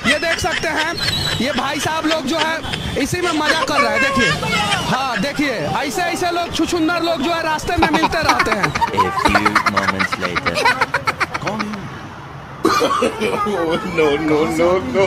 ये देख सकते हैं, ये भाई साहब लोग जो है इसी में मजा कर रहे हैं। देखिए, हाँ देखिए, ऐसे ऐसे लोग छुछुंदर लोग जो है रास्ते में मिलते रहते हैं। A few moments later. No, no, no, no.